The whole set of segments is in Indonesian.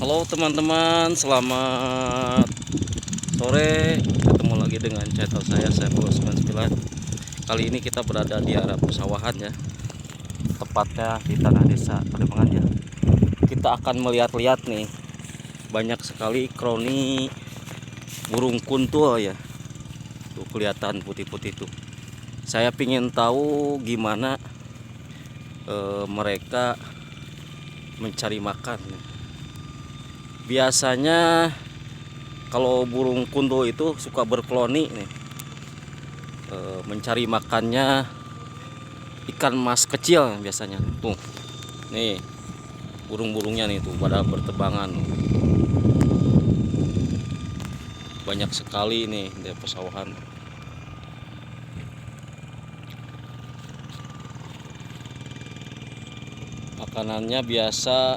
Halo teman-teman, selamat sore. Ketemu lagi dengan channel saya Saiful 99. Kali ini kita berada di area persawahan ya, tepatnya di tanah desa Pademangan ya. Kita akan melihat-lihat nih, banyak sekali kroni burung kuntul ya. Tuh kelihatan putih-putih tuh. Saya pingin tahu gimana mereka mencari makan. Biasanya kalau burung kuntul itu suka berkoloni nih, mencari makannya ikan mas kecil biasanya. Tuh, nih burung-burungnya nih tuh pada berterbangan. Banyak sekali nih di persawahan. Makanannya biasa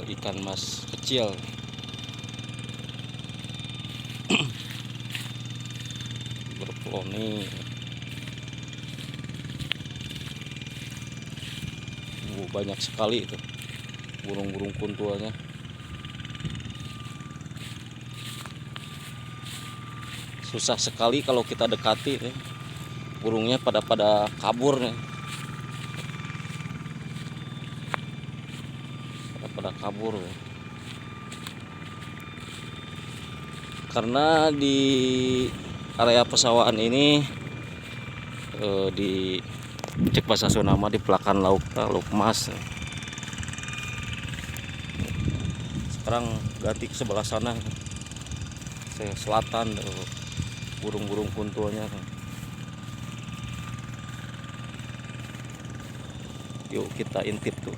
ikan mas kecil. Berkoloni. Banyak sekali itu burung-burung kuntulnya. Susah sekali kalau kita dekati nih. Burungnya pada kabur nih. Pada kabur. Karena di area persawahan ini di cek bahasa Sunama di Pelakan Lauk Mas. Sekarang ganti ke sebelah sana, selatan, burung-burung kuntulnya. Yuk kita intip tuh.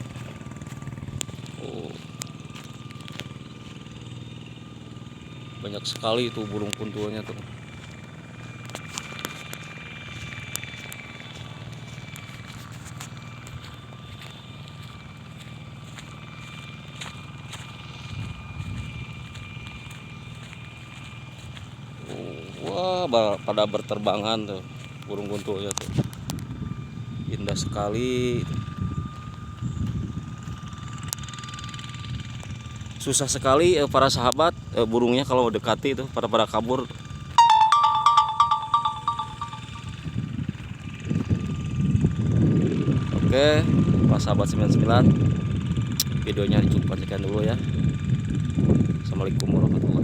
Banyak sekali itu burung kuntulnya tuh. Wah, pada berterbangan tuh burung kuntulnya tuh. Indah sekali. Susah sekali para sahabat, burungnya kalau dekati itu pada kabur. Oke, para sahabat 99, videonya dicukup sekian dulu ya. Assalamualaikum warahmatullahi wabarakatuh.